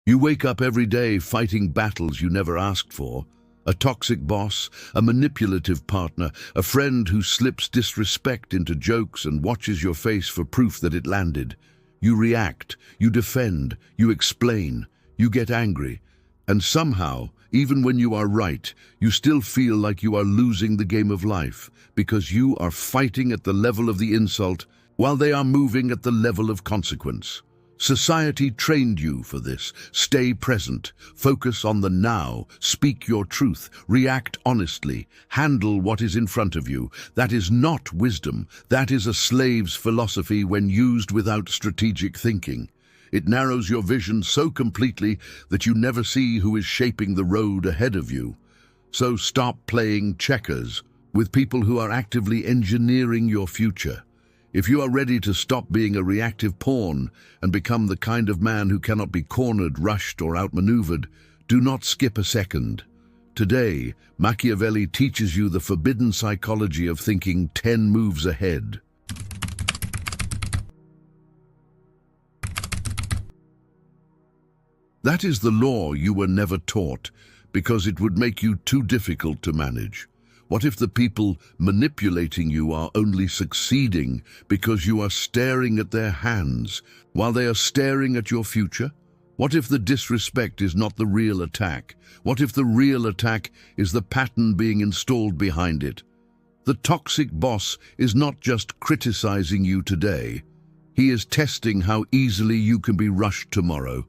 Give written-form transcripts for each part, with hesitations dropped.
You wake up every day fighting battles you never asked for. A toxic boss, a manipulative partner, a friend who slips disrespect into jokes and watches your face for proof that it landed. You react, you defend, you explain, you get angry. And somehow, even when you are right, you still feel like you are losing the game of life because you are fighting at the level of the insult while they are moving at the level of consequence. Society trained you for this. Stay present, focus on the now, speak your truth, react honestly, handle what is in front of you. That is not wisdom. That is a slave's philosophy when used without strategic thinking. It narrows your vision so completely that you never see who is shaping the road ahead of you. So stop playing checkers with people who are actively engineering your future. If you are ready to stop being a reactive pawn and become the kind of man who cannot be cornered, rushed, or outmaneuvered, do not skip a second. Today, Machiavelli teaches you the forbidden psychology of thinking 10 moves ahead. That is the law you were never taught, because it would make you too difficult to manage. What if the people manipulating you are only succeeding because you are staring at their hands while they are staring at your future? What if the disrespect is not the real attack? What if the real attack is the pattern being installed behind it? The toxic boss is not just criticizing you today. He is testing how easily you can be rushed tomorrow.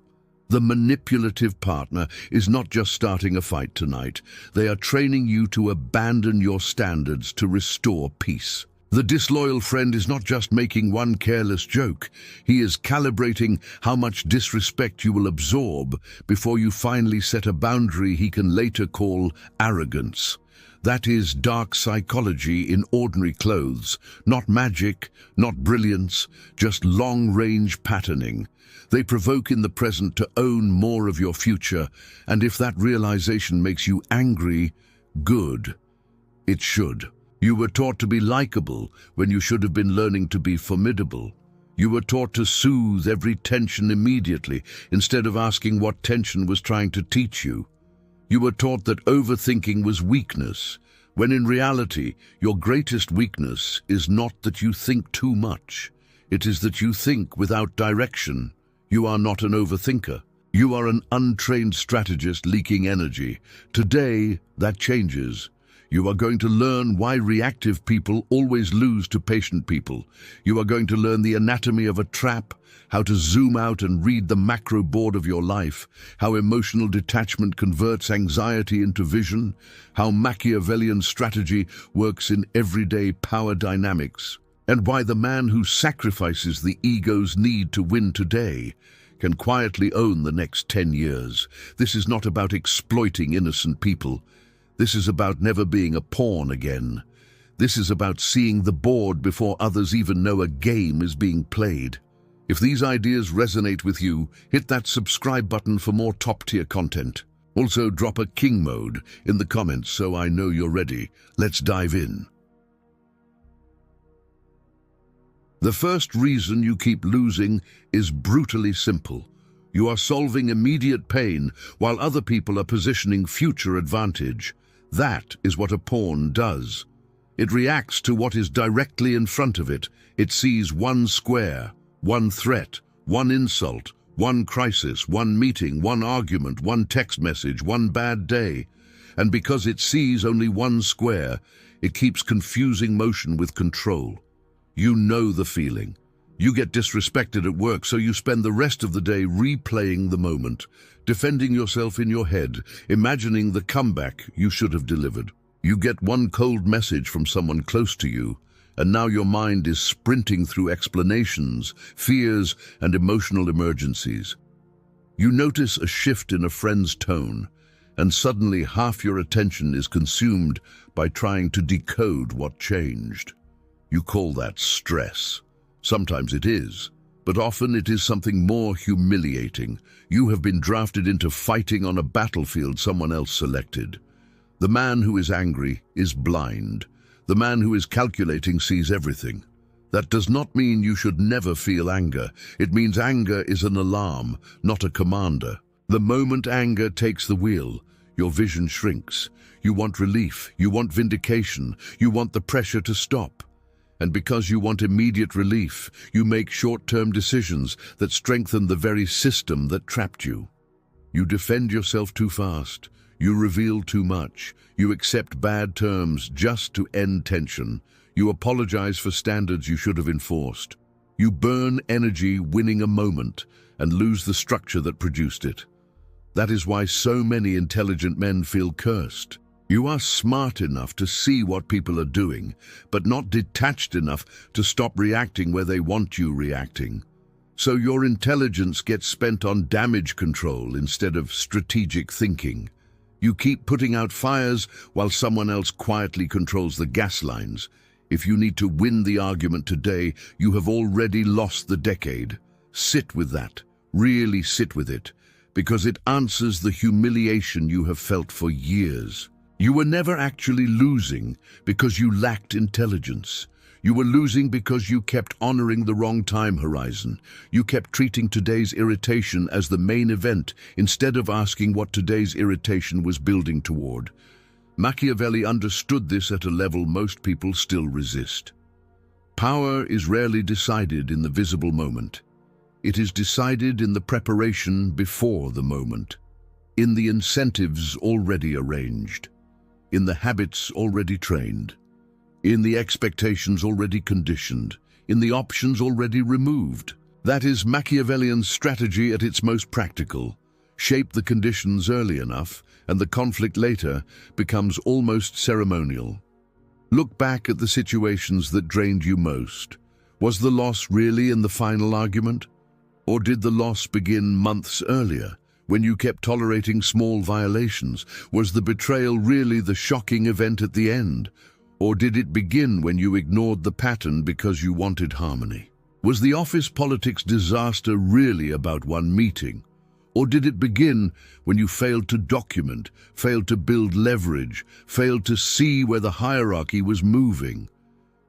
The manipulative partner is not just starting a fight tonight. They are training you to abandon your standards to restore peace. The disloyal friend is not just making one careless joke. He is calibrating how much disrespect you will absorb before you finally set a boundary he can later call arrogance. That is dark psychology in ordinary clothes. Not magic, not brilliance, just long-range patterning. They provoke in the present to own more of your future, and if that realization makes you angry, good. It should. You were taught to be likable when you should have been learning to be formidable. You were taught to soothe every tension immediately, instead of asking what tension was trying to teach you. You were taught that overthinking was weakness, when in reality, your greatest weakness is not that you think too much. It is that you think without direction. You are not an overthinker. You are an untrained strategist leaking energy. Today, that changes. You are going to learn why reactive people always lose to patient people. You are going to learn the anatomy of a trap, how to zoom out and read the macro board of your life, how emotional detachment converts anxiety into vision, how Machiavellian strategy works in everyday power dynamics, and why the man who sacrifices the ego's need to win today can quietly own the next 10 years. This is not about exploiting innocent people. This is about never being a pawn again. This is about seeing the board before others even know a game is being played. If these ideas resonate with you, hit that subscribe button for more top-tier content. Also, drop a king mode in the comments so I know you're ready. Let's dive in. The first reason you keep losing is brutally simple. You are solving immediate pain while other people are positioning future advantage. That is what a pawn does. It reacts to what is directly in front of it. It sees one square, one threat, one insult, one crisis, one meeting, one argument, one text message, one bad day. And because it sees only one square, it keeps confusing motion with control. You know the feeling. You get disrespected at work, so you spend the rest of the day replaying the moment, defending yourself in your head, imagining the comeback you should have delivered. You get one cold message from someone close to you, and now your mind is sprinting through explanations, fears, and emotional emergencies. You notice a shift in a friend's tone, and suddenly half your attention is consumed by trying to decode what changed. You call that stress. Sometimes it is, but often it is something more humiliating. You have been drafted into fighting on a battlefield someone else selected. The man who is angry is blind. The man who is calculating sees everything. That does not mean you should never feel anger. It means anger is an alarm, not a commander. The moment anger takes the wheel, your vision shrinks. You want relief, you want vindication, you want the pressure to stop. And because you want immediate relief, you make short-term decisions that strengthen the very system that trapped you. You defend yourself too fast. You reveal too much. You accept bad terms just to end tension. You apologize for standards you should have enforced. You burn energy winning a moment and lose the structure that produced it. That is why so many intelligent men feel cursed. You are smart enough to see what people are doing, but not detached enough to stop reacting where they want you reacting. So your intelligence gets spent on damage control instead of strategic thinking. You keep putting out fires while someone else quietly controls the gas lines. If you need to win the argument today, you have already lost the decade. Sit with that. Really sit with it, because it answers the humiliation you have felt for years. You were never actually losing because you lacked intelligence. You were losing because you kept honoring the wrong time horizon. You kept treating today's irritation as the main event instead of asking what today's irritation was building toward. Machiavelli understood this at a level most people still resist. Power is rarely decided in the visible moment. It is decided in the preparation before the moment, in the incentives already arranged, in the habits already trained, in the expectations already conditioned, in the options already removed. That is Machiavellian strategy at its most practical. Shape the conditions early enough, and the conflict later becomes almost ceremonial. Look back at the situations that drained you most. Was the loss really in the final argument? Or did the loss begin months earlier, when you kept tolerating small violations? Was the betrayal really the shocking event at the end? Or did it begin when you ignored the pattern because you wanted harmony? Was the office politics disaster really about one meeting? Or did it begin when you failed to document, failed to build leverage, failed to see where the hierarchy was moving?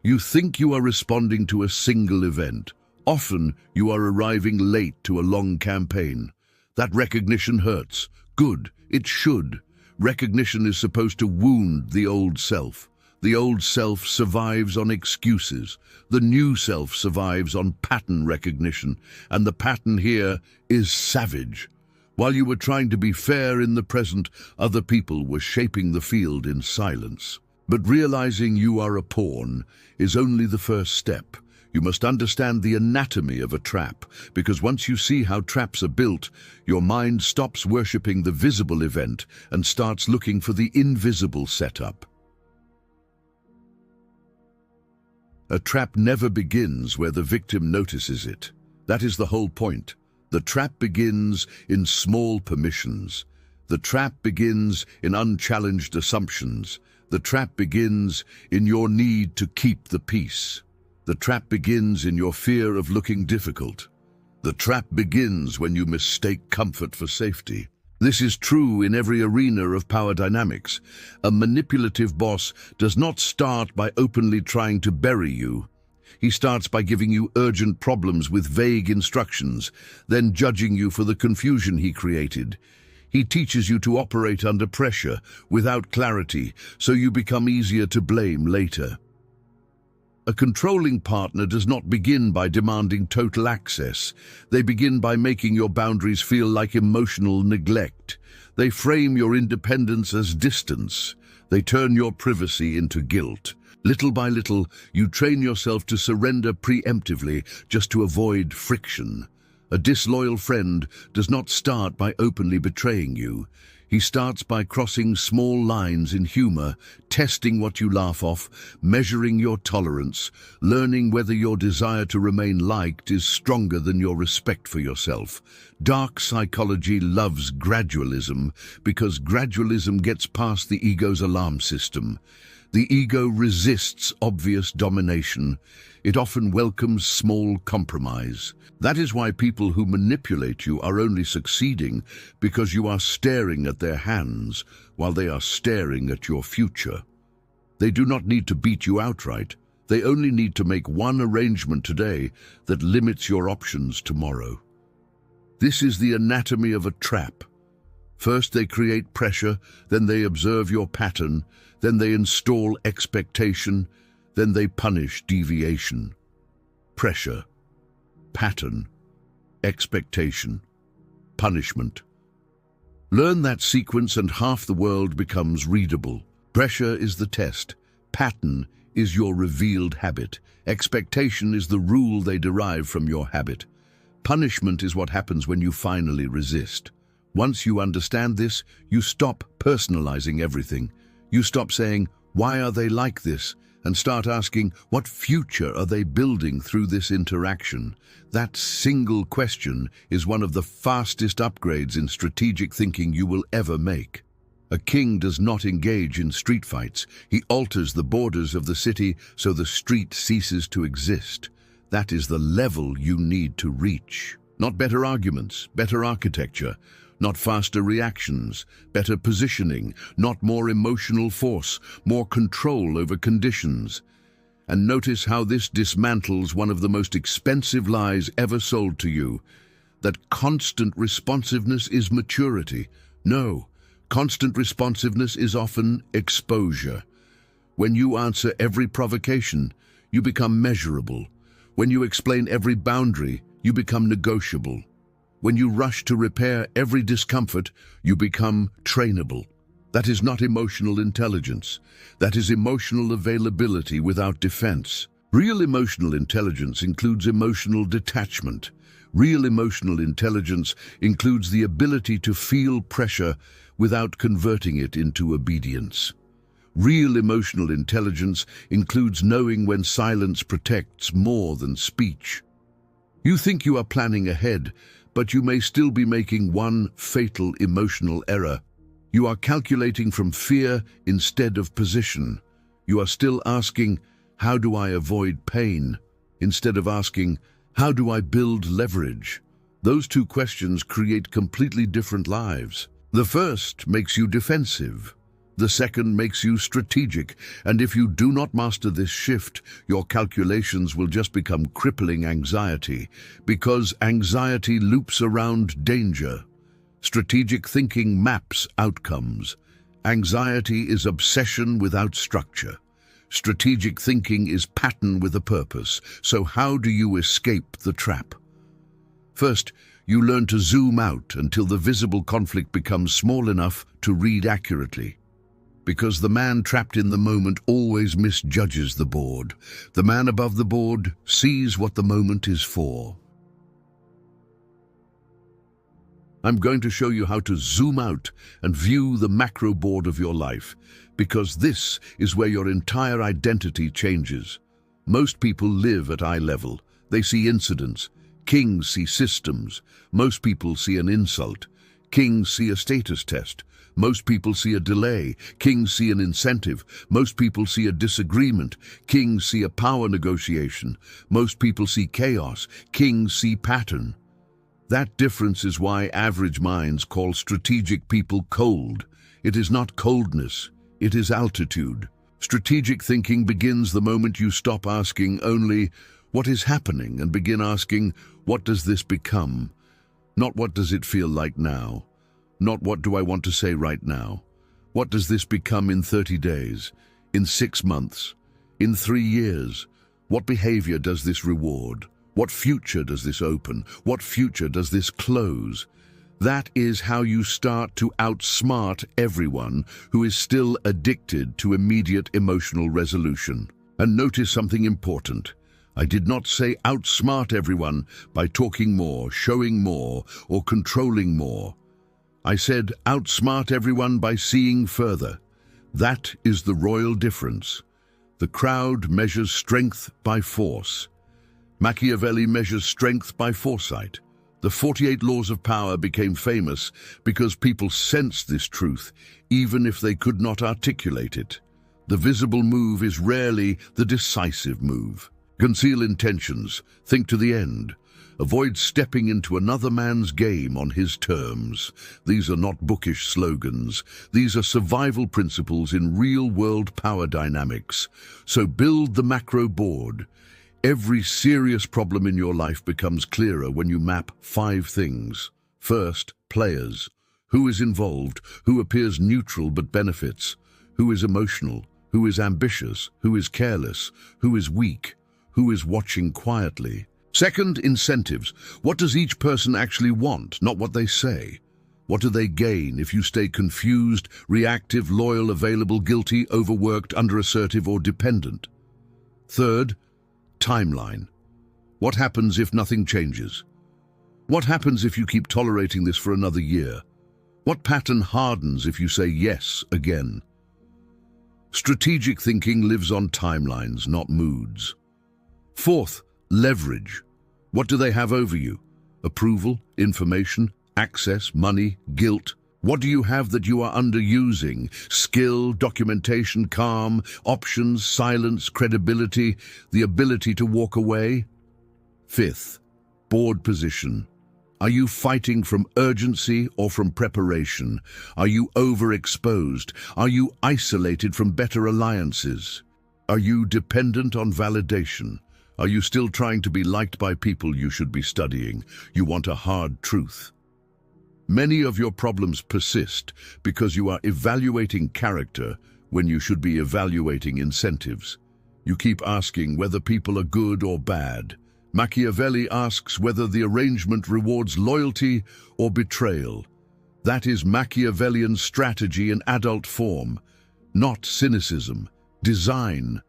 You think you are responding to a single event. Often you are arriving late to a long campaign. That recognition hurts. Good, it should. Recognition is supposed to wound the old self. The old self survives on excuses. The new self survives on pattern recognition. And the pattern here is savage. While you were trying to be fair in the present, other people were shaping the field in silence. But realizing you are a pawn is only the first step. You must understand the anatomy of a trap, because once you see how traps are built, your mind stops worshipping the visible event and starts looking for the invisible setup. A trap never begins where the victim notices it. That is the whole point. The trap begins in small permissions. The trap begins in unchallenged assumptions. The trap begins in your need to keep the peace. The trap begins in your fear of looking difficult. The trap begins when you mistake comfort for safety. This is true in every arena of power dynamics. A manipulative boss does not start by openly trying to bury you. He starts by giving you urgent problems with vague instructions, then judging you for the confusion he created. He teaches you to operate under pressure, without clarity, so you become easier to blame later. A controlling partner does not begin by demanding total access. They begin by making your boundaries feel like emotional neglect. They frame your independence as distance. They turn your privacy into guilt. Little by little, you train yourself to surrender preemptively just to avoid friction. A disloyal friend does not start by openly betraying you. He starts by crossing small lines in humor, testing what you laugh off, measuring your tolerance, learning whether your desire to remain liked is stronger than your respect for yourself. Dark psychology loves gradualism because gradualism gets past the ego's alarm system. The ego resists obvious domination. It often welcomes small compromise. That is why people who manipulate you are only succeeding because you are staring at their hands while they are staring at your future. They do not need to beat you outright. They only need to make one arrangement today that limits your options tomorrow. This is the anatomy of a trap. First they create pressure, then they observe your pattern, then they install expectation, then they punish deviation. Pressure, pattern, expectation, punishment. Learn that sequence and half the world becomes readable. Pressure is the test. Pattern is your revealed habit. Expectation is the rule they derive from your habit. Punishment is what happens when you finally resist. Once you understand this, you stop personalizing everything. You stop saying, "Why are they like this?" and start asking, "What future are they building through this interaction?" That single question is one of the fastest upgrades in strategic thinking you will ever make. A king does not engage in street fights. He alters the borders of the city so the street ceases to exist. That is the level you need to reach. Not better arguments, better architecture. Not faster reactions, better positioning. Not more emotional force, more control over conditions. And notice how this dismantles one of the most expensive lies ever sold to you, that constant responsiveness is maturity. No. Constant responsiveness is often exposure. When you answer every provocation, you become measurable. When you explain every boundary, you become negotiable. When you rush to repair every discomfort, you become trainable. That is not emotional intelligence. That is emotional availability without defense. Real emotional intelligence includes emotional detachment. Real emotional intelligence includes the ability to feel pressure without converting it into obedience. Real emotional intelligence includes knowing when silence protects more than speech. You think you are planning ahead, but you may still be making one fatal emotional error. You are calculating from fear instead of position. You are still asking, "How do I avoid pain?" instead of asking, "How do I build leverage?" Those two questions create completely different lives. The first makes you defensive. The second makes you strategic, and if you do not master this shift, your calculations will just become crippling anxiety, because anxiety loops around danger. Strategic thinking maps outcomes. Anxiety is obsession without structure. Strategic thinking is pattern with a purpose. So how do you escape the trap? First, you learn to zoom out until the visible conflict becomes small enough to read accurately. Because the man trapped in the moment always misjudges the board. The man above the board sees what the moment is for. I'm going to show you how to zoom out and view the macro board of your life, because this is where your entire identity changes. Most people live at eye level. They see incidents. Kings see systems. Most people see an insult. Kings see a status test. Most people see a delay. Kings see an incentive. Most people see a disagreement. Kings see a power negotiation. Most people see chaos. Kings see pattern. That difference is why average minds call strategic people cold. It is not coldness, it is altitude. Strategic thinking begins the moment you stop asking only, "What is happening?" and begin asking, "What does this become?" Not "What does it feel like now?" Not "What do I want to say right now?" What does this become in 30 days, in 6 months, in 3 years? What behavior does this reward? What future does this open? What future does this close? That is how you start to outsmart everyone who is still addicted to immediate emotional resolution. And notice something important. I did not say outsmart everyone by talking more, showing more, or controlling more. I said outsmart everyone by seeing further. That is the royal difference. The crowd measures strength by force. Machiavelli measures strength by foresight. The 48 laws of power became famous because people sensed this truth, even if they could not articulate it. The visible move is rarely the decisive move. Conceal intentions, think to the end. Avoid stepping into another man's game on his terms. These are not bookish slogans. These are survival principles in real-world power dynamics. So build the macro board. Every serious problem in your life becomes clearer when you map 5 things. First, players. Who is involved? Who appears neutral but benefits? Who is emotional? Who is ambitious? Who is careless? Who is weak? Who is watching quietly? Second, incentives. What does each person actually want, not what they say? What do they gain if you stay confused, reactive, loyal, available, guilty, overworked, underassertive, or dependent? Third, timeline. What happens if nothing changes? What happens if you keep tolerating this for another year? What pattern hardens if you say yes again? Strategic thinking lives on timelines, not moods. Fourth, leverage. What do they have over you? Approval, information, access, money, guilt. What do you have that you are underusing? Skill, documentation, calm, options, silence, credibility, the ability to walk away? Fifth, board position. Are you fighting from urgency or from preparation? Are you overexposed? Are you isolated from better alliances? Are you dependent on validation? Are you still trying to be liked by people you should be studying? You want a hard truth. Many of your problems persist because you are evaluating character when you should be evaluating incentives. You keep asking whether people are good or bad. Machiavelli asks whether the arrangement rewards loyalty or betrayal. That is Machiavellian strategy in adult form, not cynicism, design.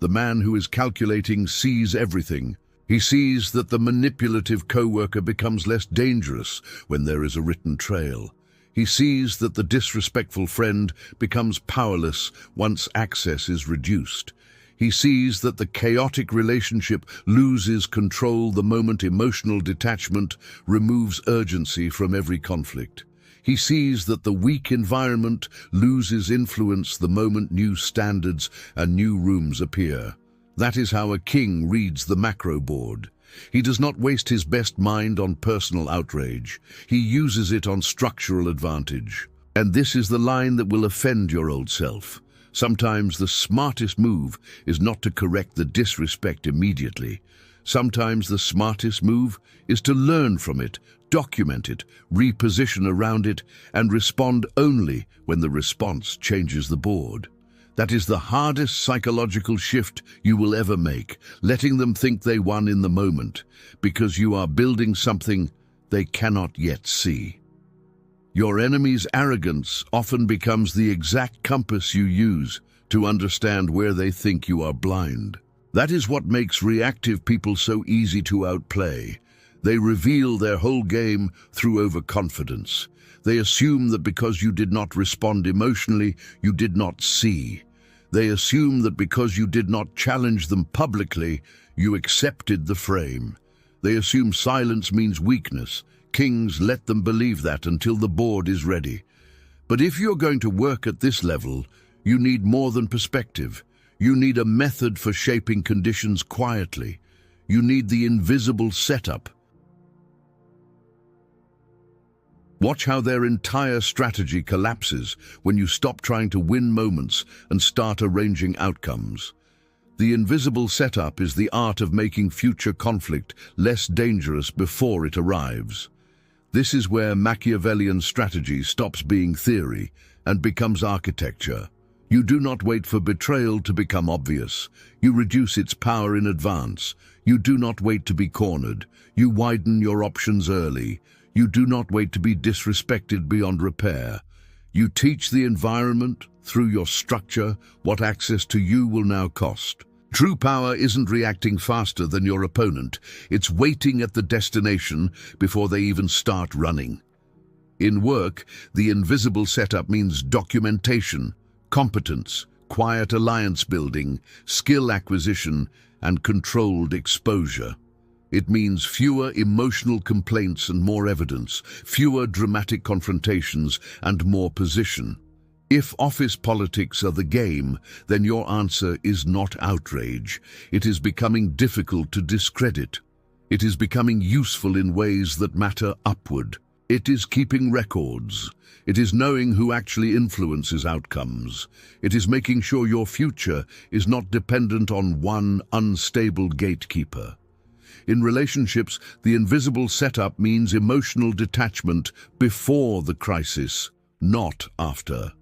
The man who is calculating sees everything. He sees that the manipulative coworker becomes less dangerous when there is a written trail. He sees that the disrespectful friend becomes powerless once access is reduced. He sees that the chaotic relationship loses control the moment emotional detachment removes urgency from every conflict. He sees that the weak environment loses influence the moment new standards and new rooms appear. That is how a king reads the macro board. He does not waste his best mind on personal outrage. He uses it on structural advantage. And this is the line that will offend your old self. Sometimes the smartest move is not to correct the disrespect immediately. Sometimes the smartest move is to learn from it, document it, reposition around it, and respond only when the response changes the board. That is the hardest psychological shift you will ever make, letting them think they won in the moment, because you are building something they cannot yet see. Your enemy's arrogance often becomes the exact compass you use to understand where they think you are blind. That is what makes reactive people so easy to outplay. They reveal their whole game through overconfidence. They assume that because you did not respond emotionally, you did not see. They assume that because you did not challenge them publicly, you accepted the frame. They assume silence means weakness. Kings let them believe that until the board is ready. But if you're going to work at this level, you need more than perspective. You need a method for shaping conditions quietly. You need the invisible setup. Watch how their entire strategy collapses when you stop trying to win moments and start arranging outcomes. The invisible setup is the art of making future conflict less dangerous before it arrives. This is where Machiavellian strategy stops being theory and becomes architecture. You do not wait for betrayal to become obvious. You reduce its power in advance. You do not wait to be cornered. You widen your options early. You do not wait to be disrespected beyond repair. You teach the environment, through your structure, what access to you will now cost. True power isn't reacting faster than your opponent. It's waiting at the destination before they even start running. In work, the invisible setup means documentation, competence, quiet alliance building, skill acquisition, and controlled exposure. It means fewer emotional complaints and more evidence, fewer dramatic confrontations and more position. If office politics are the game, then your answer is not outrage. It is becoming difficult to discredit. It is becoming useful in ways that matter upward. It is keeping records. It is knowing who actually influences outcomes. It is making sure your future is not dependent on one unstable gatekeeper. In relationships, the invisible setup means emotional detachment before the crisis, not after.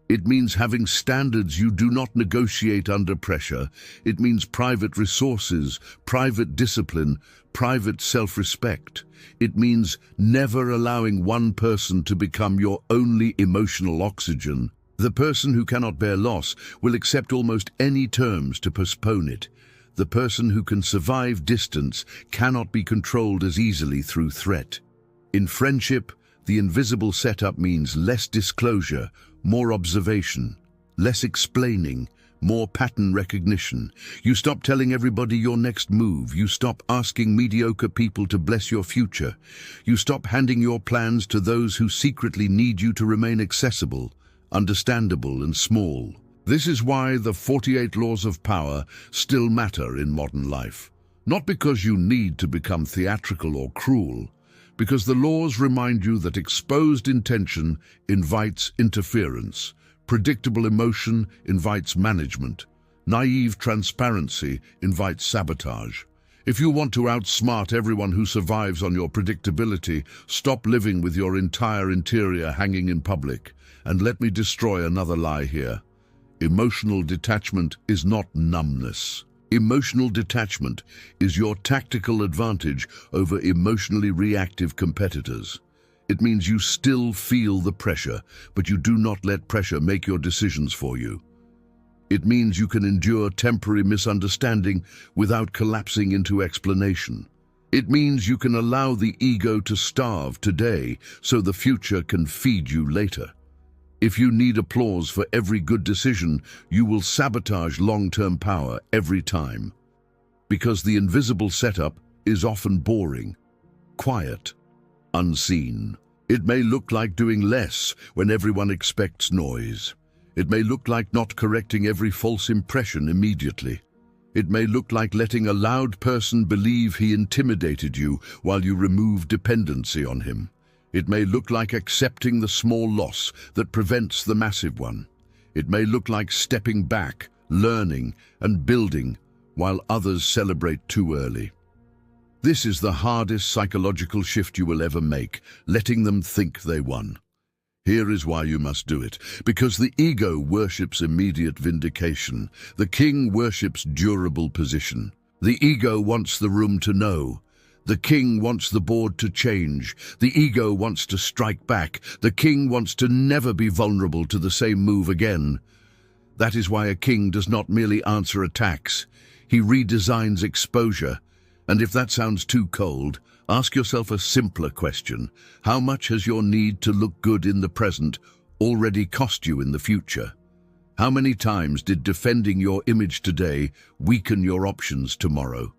It means having standards you do not negotiate under pressure. It means private resources, private discipline, private self-respect. It means never allowing one person to become your only emotional oxygen. The person who cannot bear loss will accept almost any terms to postpone it. The person who can survive distance cannot be controlled as easily through threat. In friendship, the invisible setup means less disclosure, more observation, less explaining, more pattern recognition. You stop telling everybody your next move. You stop asking mediocre people to bless your future. You stop handing your plans to those who secretly need you to remain accessible, understandable and small. This is why the 48 laws of power still matter in modern life. Not because you need to become theatrical or cruel, because the laws remind you that exposed intention invites interference, predictable emotion invites management, naive transparency invites sabotage. If you want to outsmart everyone who survives on your predictability, stop living with your entire interior hanging in public. And let me destroy another lie here. Emotional detachment is not numbness. Emotional detachment is your tactical advantage over emotionally reactive competitors. It means you still feel the pressure, but you do not let pressure make your decisions for you. It means you can endure temporary misunderstanding without collapsing into explanation. It means you can allow the ego to starve today so the future can feed you later. If you need applause for every good decision, you will sabotage long-term power every time. Because the invisible setup is often boring, quiet, unseen. It may look like doing less when everyone expects noise. It may look like not correcting every false impression immediately. It may look like letting a loud person believe he intimidated you while you remove dependency on him. It may look like accepting the small loss that prevents the massive one. It may look like stepping back, learning, and building while others celebrate too early. This is the hardest psychological shift you will ever make, letting them think they won. Here is why you must do it. Because the ego worships immediate vindication. The king worships durable position. The ego wants the room to know. The king wants the board to change. The ego wants to strike back. The king wants to never be vulnerable to the same move again. That is why a king does not merely answer attacks. He redesigns exposure. And if that sounds too cold, ask yourself a simpler question. How much has your need to look good in the present already cost you in the future? How many times did defending your image today weaken your options tomorrow?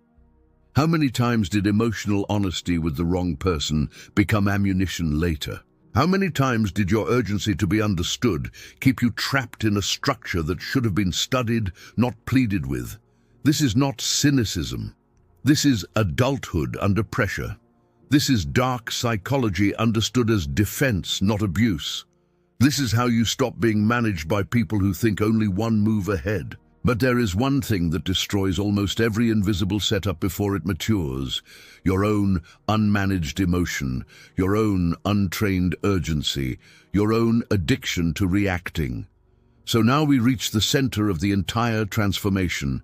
How many times did emotional honesty with the wrong person become ammunition later? How many times did your urgency to be understood keep you trapped in a structure that should have been studied, not pleaded with? This is not cynicism. This is adulthood under pressure. This is dark psychology understood as defense, not abuse. This is how you stop being managed by people who think only one move ahead. But there is one thing that destroys almost every invisible setup before it matures: your own unmanaged emotion, your own untrained urgency, your own addiction to reacting. So now we reach the center of the entire transformation: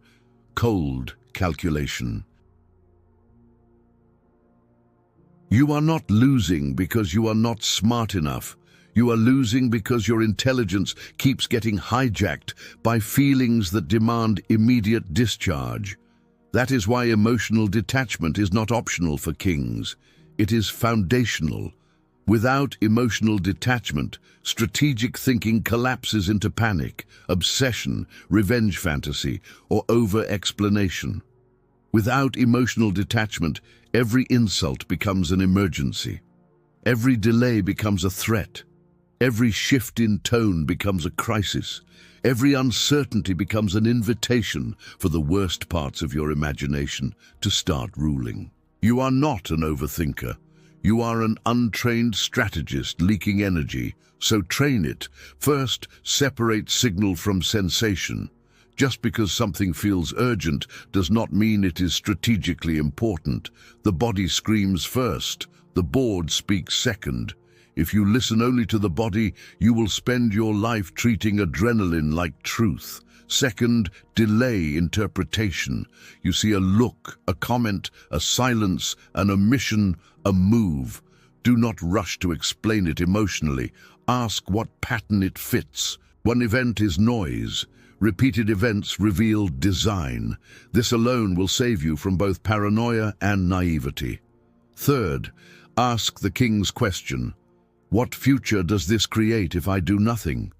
cold calculation. You are not losing because you are not smart enough. You are losing because your intelligence keeps getting hijacked by feelings that demand immediate discharge. That is why emotional detachment is not optional for kings. It is foundational. Without emotional detachment, strategic thinking collapses into panic, obsession, revenge fantasy, or over-explanation. Without emotional detachment, every insult becomes an emergency. Every delay becomes a threat. Every shift in tone becomes a crisis. Every uncertainty becomes an invitation for the worst parts of your imagination to start ruling. You are not an overthinker. You are an untrained strategist leaking energy, so train it. First, separate signal from sensation. Just because something feels urgent does not mean it is strategically important. The body screams first, the board speaks second. If you listen only to the body, you will spend your life treating adrenaline like truth. Second, delay interpretation. You see a look, a comment, a silence, an omission, a move. Do not rush to explain it emotionally. Ask what pattern it fits. One event is noise. Repeated events reveal design. This alone will save you from both paranoia and naivety. Third, ask the king's question. What future does this create if I do nothing?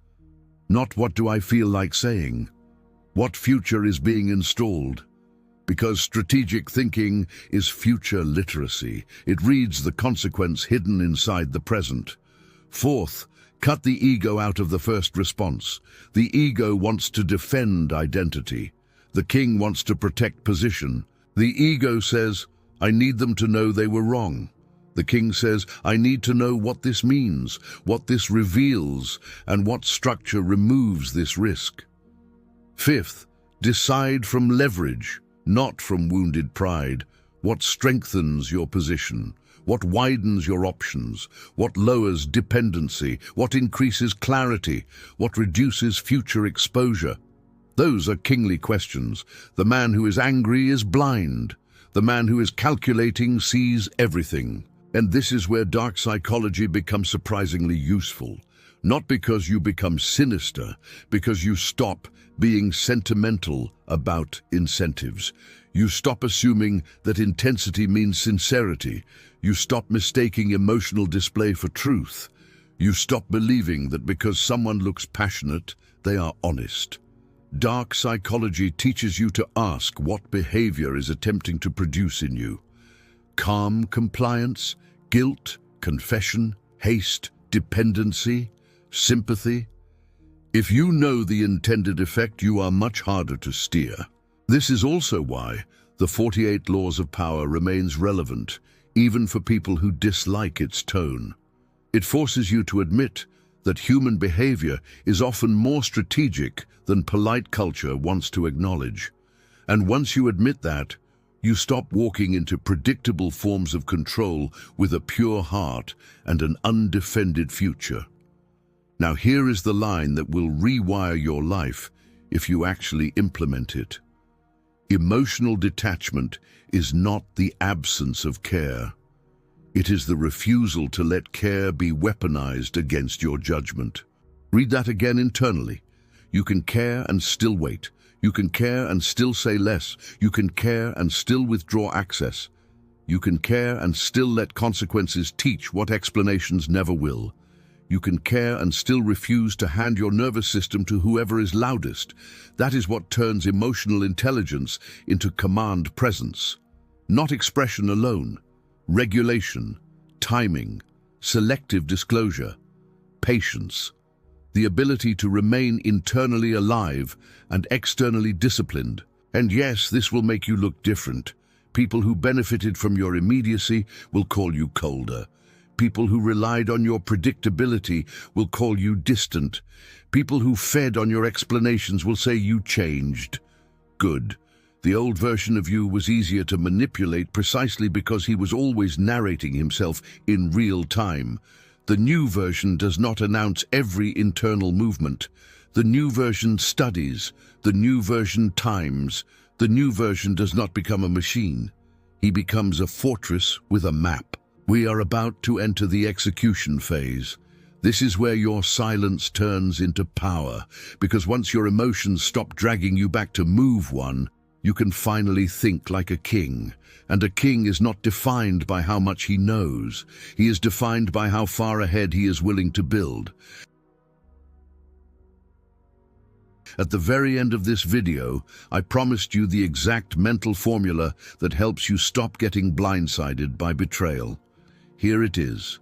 Not what do I feel like saying? What future is being installed? Because strategic thinking is future literacy. It reads the consequence hidden inside the present. Fourth, cut the ego out of the first response. The ego wants to defend identity. The king wants to protect position. The ego says, I need them to know they were wrong. The king says, I need to know what this means, what this reveals, and what structure removes this risk. Fifth, decide from leverage, not from wounded pride. What strengthens your position? What widens your options? What lowers dependency? What increases clarity? What reduces future exposure? Those are kingly questions. The man who is angry is blind. The man who is calculating sees everything. And this is where dark psychology becomes surprisingly useful. Not because you become sinister, because you stop being sentimental about incentives. You stop assuming that intensity means sincerity. You stop mistaking emotional display for truth. You stop believing that because someone looks passionate, they are honest. Dark psychology teaches you to ask what behavior is attempting to produce in you. Calm compliance, guilt, confession, haste, dependency, sympathy. If you know the intended effect, you are much harder to steer. This is also why the 48 Laws of Power remains relevant, even for people who dislike its tone. It forces you to admit that human behavior is often more strategic than polite culture wants to acknowledge. And once you admit that, you stop walking into predictable forms of control with a pure heart and an undefended future. Now here is the line that will rewire your life if you actually implement it. Emotional detachment is not the absence of care. It is the refusal to let care be weaponized against your judgment. Read that again internally. You can care and still wait. You can care and still say less. You can care and still withdraw access. You can care and still let consequences teach what explanations never will. You can care and still refuse to hand your nervous system to whoever is loudest. That is what turns emotional intelligence into command presence. Not expression alone. Regulation, timing, selective disclosure, patience. The ability to remain internally alive and externally disciplined. And yes, this will make you look different. People who benefited from your immediacy will call you colder. People who relied on your predictability will call you distant. People who fed on your explanations will say you changed. Good. The old version of you was easier to manipulate precisely because he was always narrating himself in real time. The new version does not announce every internal movement. The new version studies. The new version times. The new version does not become a machine. He becomes a fortress with a map. We are about to enter the execution phase. This is where your silence turns into power, because once your emotions stop dragging you back to move one, you can finally think like a king. And a king is not defined by how much he knows. He is defined by how far ahead he is willing to build. At the very end of this video, I promised you the exact mental formula that helps you stop getting blindsided by betrayal. Here it is.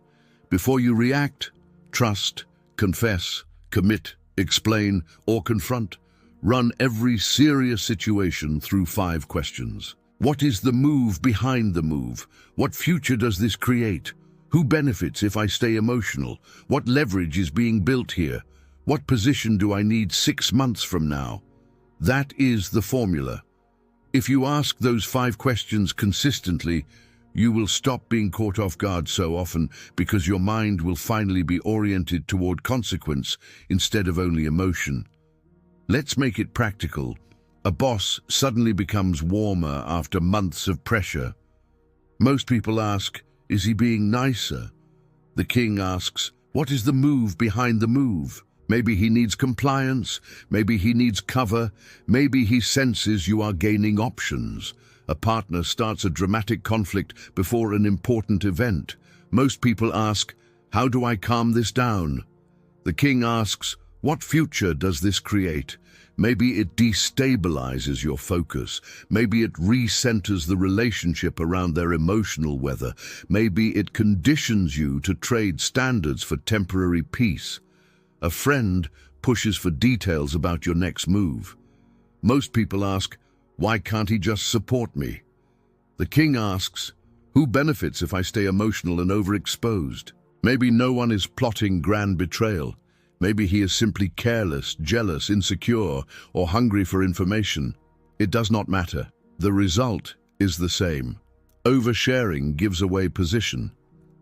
Before you react, trust, confess, commit, explain, or confront, run every serious situation through 5 questions. What is the move behind the move? What future does this create? Who benefits if I stay emotional? What leverage is being built here? What position do I need 6 months from now? That is the formula. If you ask those 5 questions consistently, you will stop being caught off guard so often because your mind will finally be oriented toward consequence instead of only emotion. Let's make it practical. A boss suddenly becomes warmer after months of pressure. Most people ask, is he being nicer? The king asks, what is the move behind the move? Maybe he needs compliance, maybe he needs cover, maybe he senses you are gaining options. A partner starts a dramatic conflict before an important event. Most people ask, how do I calm this down? The king asks, what future does this create? Maybe it destabilizes your focus. Maybe it recenters the relationship around their emotional weather. Maybe it conditions you to trade standards for temporary peace. A friend pushes for details about your next move. Most people ask, why can't he just support me? The king asks, who benefits if I stay emotional and overexposed? Maybe no one is plotting grand betrayal. Maybe he is simply careless, jealous, insecure, or hungry for information. It does not matter. The result is the same. Oversharing gives away position.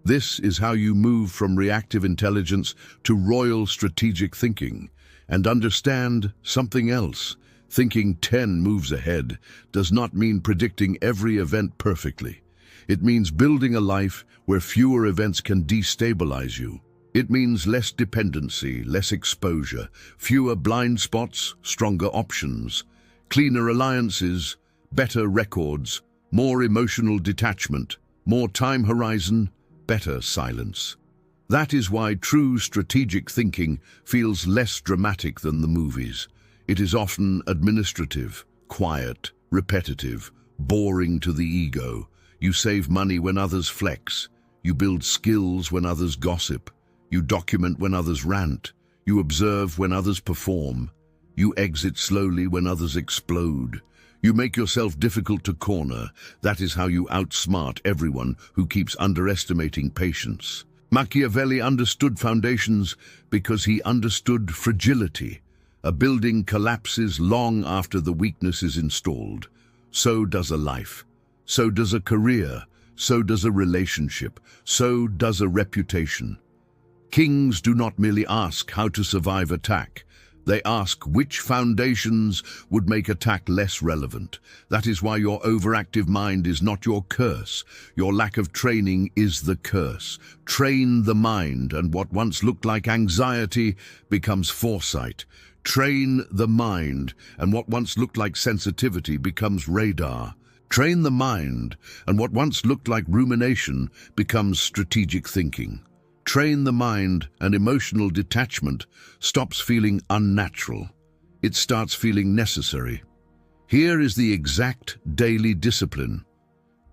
This is how you move from reactive intelligence to royal strategic thinking. And understand something else. Thinking 10 moves ahead does not mean predicting every event perfectly. It means building a life where fewer events can destabilize you. It means less dependency, less exposure, fewer blind spots, stronger options, cleaner alliances, better records, more emotional detachment, more time horizon, better silence. That is why true strategic thinking feels less dramatic than the movies. It is often administrative, quiet, repetitive, boring to the ego. You save money when others flex. You build skills when others gossip. You document when others rant. You observe when others perform. You exit slowly when others explode. You make yourself difficult to corner. That is how you outsmart everyone who keeps underestimating patience. Machiavelli understood foundations because he understood fragility. A building collapses long after the weakness is installed. So does a life. So does a career. So does a relationship. So does a reputation. Kings do not merely ask how to survive attack. They ask which foundations would make attack less relevant. That is why your overactive mind is not your curse. Your lack of training is the curse. Train the mind, and what once looked like anxiety becomes foresight. Train the mind, and what once looked like sensitivity becomes radar. Train the mind, and what once looked like rumination becomes strategic thinking. Train the mind, and emotional detachment stops feeling unnatural. It starts feeling necessary. Here is the exact daily discipline.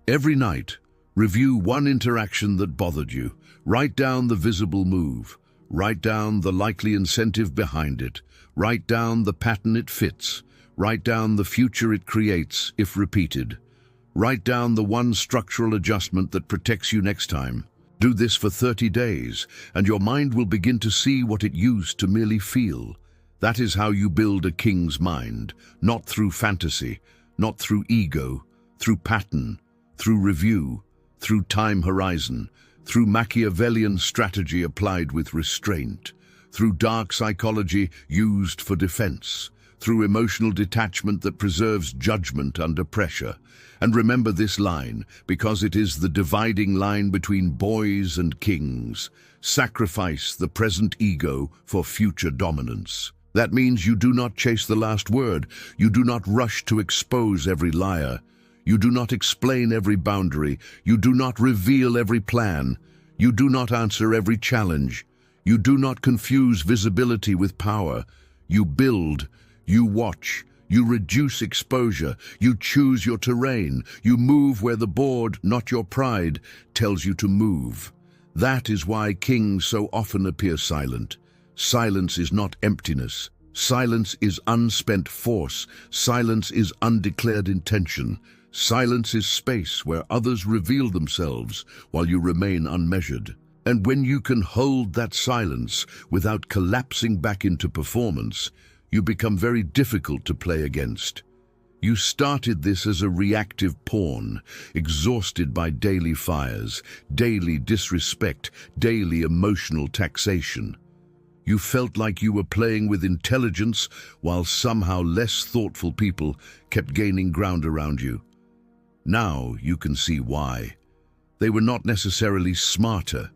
Every night, review one interaction that bothered you. Write down the visible move. Write down the likely incentive behind it. Write down the pattern it fits. Write down the future it creates if repeated. Write down the one structural adjustment that protects you next time. Do this for 30 days, and your mind will begin to see what it used to merely feel. That is how you build a king's mind, not through fantasy, not through ego, through pattern, through review, through time horizon, through Machiavellian strategy applied with restraint, through dark psychology used for defense, through emotional detachment that preserves judgment under pressure. And remember this line, because it is the dividing line between boys and kings. Sacrifice the present ego for future dominance. That means you do not chase the last word. You do not rush to expose every liar. You do not explain every boundary. You do not reveal every plan. You do not answer every challenge. You do not confuse visibility with power. You build, you watch, you reduce exposure, you choose your terrain, you move where the board, not your pride, tells you to move. That is why kings so often appear silent. Silence is not emptiness. Silence is unspent force. Silence is undeclared intention. Silence is space where others reveal themselves while you remain unmeasured. And when you can hold that silence without collapsing back into performance, you become very difficult to play against. You started this as a reactive pawn, exhausted by daily fires, daily disrespect, daily emotional taxation. You felt like you were playing with intelligence while somehow less thoughtful people kept gaining ground around you. Now you can see why. They were not necessarily smarter.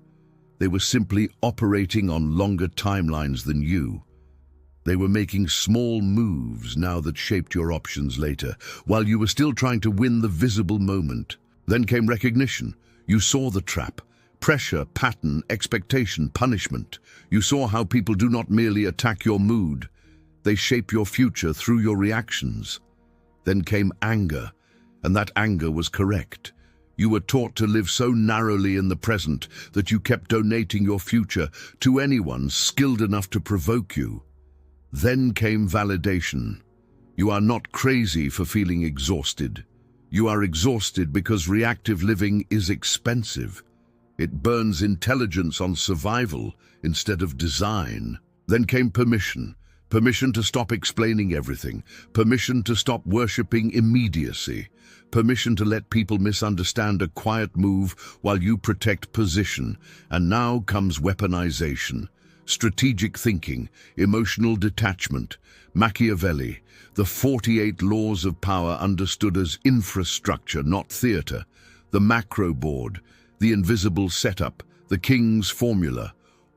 They were simply operating on longer timelines than you. They were making small moves now that shaped your options later, while you were still trying to win the visible moment. Then came recognition. You saw the trap. Pressure, pattern, expectation, punishment. You saw how people do not merely attack your mood. They shape your future through your reactions. Then came anger, and that anger was correct. You were taught to live so narrowly in the present that you kept donating your future to anyone skilled enough to provoke you. Then came validation. You are not crazy for feeling exhausted. You are exhausted because reactive living is expensive. It burns intelligence on survival instead of design. Then came permission. Permission to stop explaining everything. Permission to stop worshipping immediacy. Permission to let people misunderstand a quiet move while you protect position. And now comes weaponization. Strategic thinking, emotional detachment, Machiavelli, the 48 laws of power understood as infrastructure, not theater, the macro board, the invisible setup, the king's formula,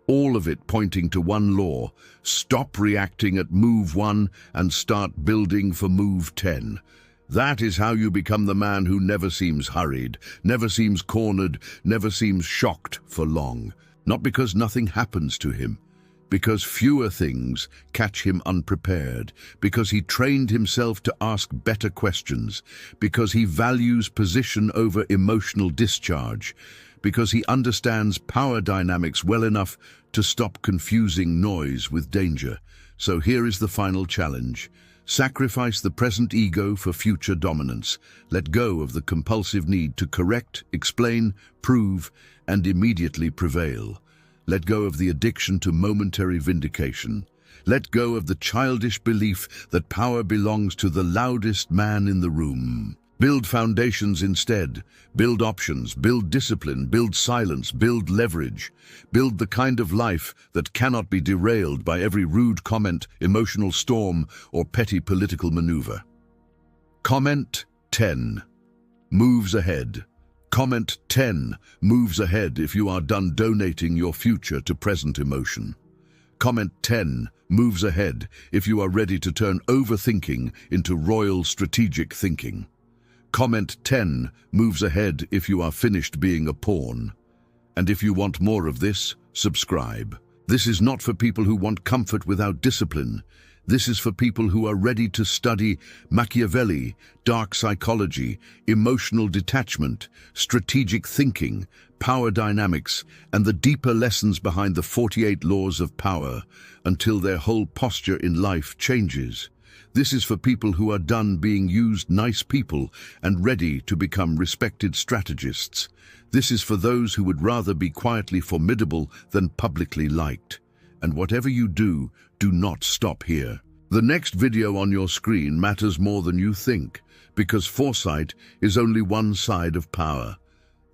all of it pointing to one law: stop reacting at move 1 and start building for move 10. That is how you become the man who never seems hurried, never seems cornered, never seems shocked for long. Not because nothing happens to him, because fewer things catch him unprepared, because he trained himself to ask better questions, because he values position over emotional discharge, because he understands power dynamics well enough to stop confusing noise with danger. So here is the final challenge. Sacrifice the present ego for future dominance. Let go of the compulsive need to correct, explain, prove, and immediately prevail. Let go of the addiction to momentary vindication. Let go of the childish belief that power belongs to the loudest man in the room. Build foundations instead. Build options, build discipline, build silence, build leverage. Build the kind of life that cannot be derailed by every rude comment, emotional storm, or petty political maneuver. Comment 10. Moves ahead. Comment 10. Moves ahead if you are done donating your future to present emotion. Comment 10. Moves ahead if you are ready to turn overthinking into royal strategic thinking. Comment 10 moves ahead if you are finished being a pawn. And if you want more of this, subscribe. This is not for people who want comfort without discipline. This is for people who are ready to study Machiavelli, dark psychology, emotional detachment, strategic thinking, power dynamics, and the deeper lessons behind the 48 laws of power until their whole posture in life changes. This is for people who are done being used nice people and ready to become respected strategists. This is for those who would rather be quietly formidable than publicly liked. And whatever you do, do not stop here. The next video on your screen matters more than you think, because foresight is only one side of power.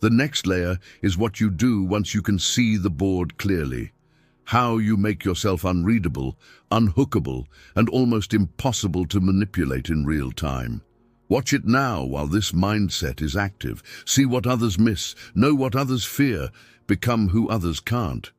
The next layer is what you do once you can see the board clearly. How you make yourself unreadable, unhookable, and almost impossible to manipulate in real time. Watch it now while this mindset is active. See what others miss, know what others fear, become who others can't.